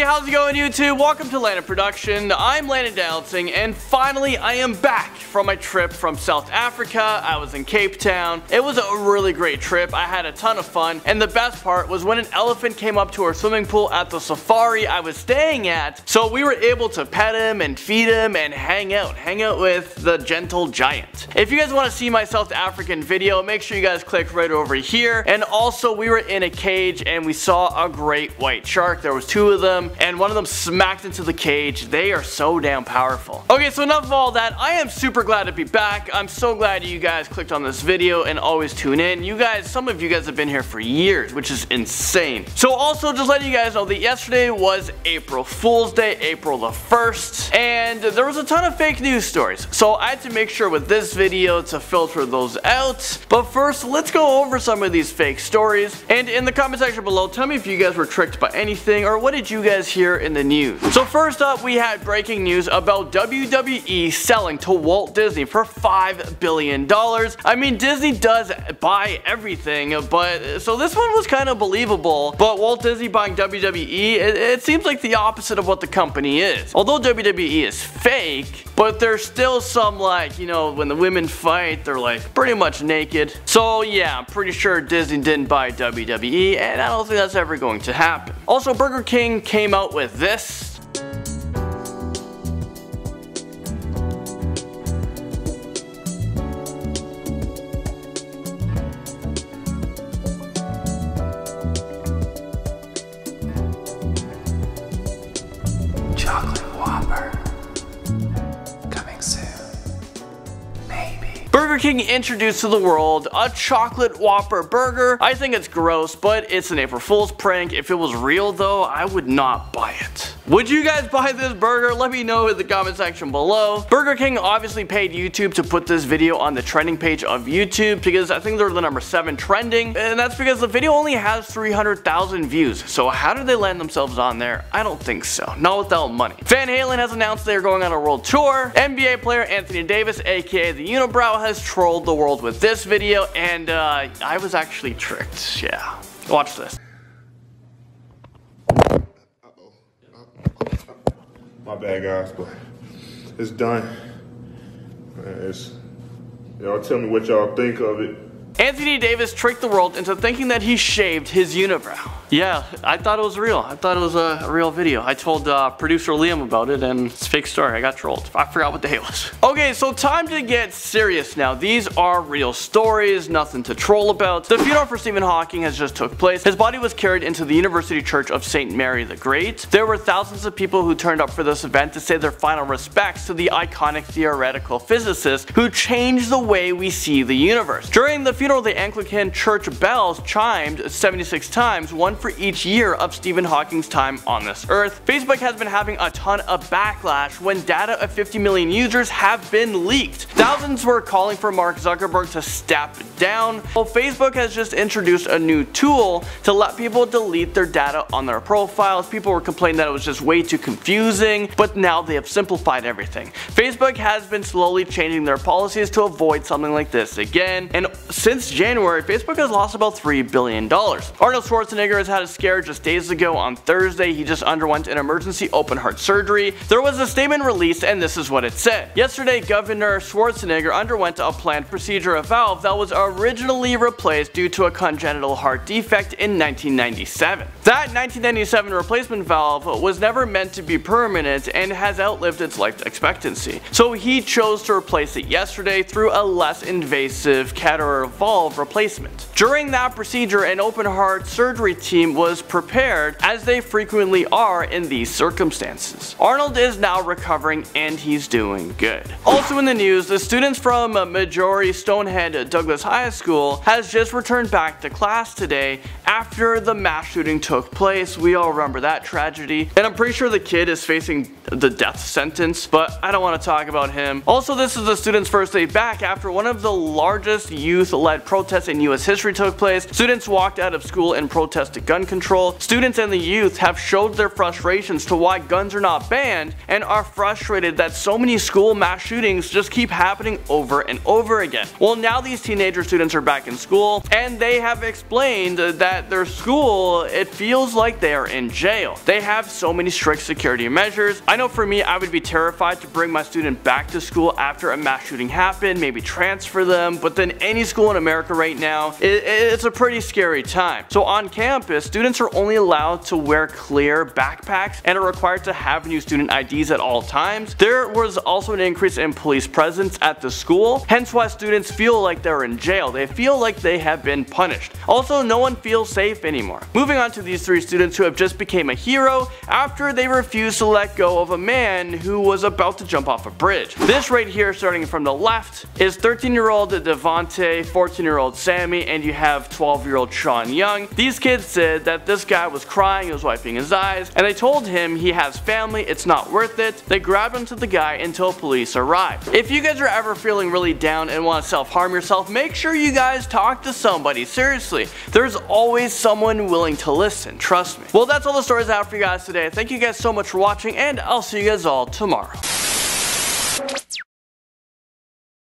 how's it going, YouTube? Welcome to LandonProduction. I'm LandonProduction, and finally I am back from my trip from South Africa. I was in Cape Town. It was a really great trip. I had a ton of fun, and the best part was when an elephant came up to our swimming pool at the safari I was staying at. So we were able to pet him and feed him and hang out with the gentle giant. If you guys want to see my South African video, make sure you guys click right over here. And also, we were in a cage and we saw a great white shark. There was two of them, and one of them smacked into the cage. They are so damn powerful. Okay, so enough of all that. I am super glad to be back. I'm so glad you guys clicked on this video and always tune in. You guys, some of you guys have been here for years, which is insane. So also, just letting you guys know that yesterday was April Fool's Day, April the 1st, and there was a ton of fake news stories. So I had to make sure with this video to filter those out. But first, let's go over some of these fake stories. And in the comment section below, tell me if you guys were tricked by anything, or what did you guys hear in the news? So first up, we had breaking news about WWE selling to Walt Disney for $5 billion. I mean, Disney does buy everything, but so this one was kind of believable. But Walt Disney buying WWE, it seems like the opposite of what the company is. Although WWE is fake, but there's still some, like, you know, when the women fight, they're like pretty much naked. So yeah, I'm pretty sure Disney didn't buy WWE, and I don't think that's ever going to happen. Also, Burger King came out with this. Chocolate Whopper. Coming soon. Maybe. Burger King introduced to the world a chocolate Whopper burger. I think it's gross, but it's an April Fool's prank. If it was real though, I would not buy it. Would you guys buy this burger? Let me know in the comment section below. Burger King obviously paid YouTube to put this video on the trending page of YouTube because I think they're the number 7 trending, and that's because the video only has 300,000 views. So how did they land themselves on there? I don't think so. Not without money. Van Halen has announced they are going on a world tour. NBA player Anthony Davis, aka the Unibrow, has trolled the world with this video, and I was actually tricked. Yeah. Watch this. My bad, guys, but it's done. Y'all tell me what y'all think of it. Anthony Davis tricked the world into thinking that he shaved his unibrow. Yeah, I thought it was real. I thought it was a real video. I told producer Liam about it, and it's a fake story. I got trolled. I forgot what day it was. Okay, so time to get serious now. These are real stories, nothing to troll about. The funeral for Stephen Hawking has just took place. His body was carried into the University Church of St. Mary the Great. There were thousands of people who turned up for this event to say their final respects to the iconic theoretical physicist who changed the way we see the universe. During the funeral, the Anglican church bells chimed 76 times, one for each year of Stephen Hawking's time on this earth. Facebook has been having a ton of backlash when data of 50 million users have been leaked. Thousands were calling for Mark Zuckerberg to step down. Well, Facebook has just introduced a new tool to let people delete their data on their profiles. People were complaining that it was just way too confusing, but now they have simplified everything. Facebook has been slowly changing their policies to avoid something like this again, and since January, Facebook has lost about $3 billion. Arnold Schwarzenegger has had a scare just days ago on Thursday. He just underwent an emergency open heart surgery. There was a statement released, and this is what it said. Yesterday, Governor Schwarzenegger underwent a planned procedure, a valve that was originally replaced due to a congenital heart defect in 1997. That 1997 replacement valve was never meant to be permanent and has outlived its life expectancy. So he chose to replace it yesterday through a less invasive catheter valve replacement. During that procedure, an open heart surgery team was prepared, as they frequently are in these circumstances. Arnold is now recovering and he's doing good. Also in the news, the students from Majority Stonehead Douglas High School has just returned back to class today after the mass shooting took place. We all remember that tragedy, and I'm pretty sure the kid is facing the death sentence, but I don't want to talk about him. Also, this is the students' first day back after one of the largest youth-led protests in US history took place. Students walked out of school in protest to gun control. Students and the youth have showed their frustrations to why guns are not banned and are frustrated that so many school mass shootings just keep happening over and over again. Well, now these teenager students are back in school, and they have explained that that their school, it feels like they are in jail. They have so many strict security measures. I know for me, I would be terrified to bring my student back to school after a mass shooting happened, maybe transfer them, but then any school in America right now, it's a pretty scary time. So on campus, students are only allowed to wear clear backpacks and are required to have new student IDs at all times. There was also an increase in police presence at the school, hence why students feel like they're in jail. They feel like they have been punished. Also, no one feels safe anymore. Moving on to these 3 students who have just became a hero after they refused to let go of a man who was about to jump off a bridge. This right here, starting from the left, is 13-year-old Devontae, 14-year-old Sammy, and you have 12-year-old Sean Young. These kids said that this guy was crying, he was wiping his eyes, and they told him he has family, it's not worth it. They grabbed onto the guy until police arrived. If you guys are ever feeling really down and want to self-harm yourself, make sure you guys talk to somebody. Seriously, there's always someone willing to listen, trust me. Well, that's all the stories I have for you guys today. Thank you guys so much for watching, and I'll see you guys all tomorrow.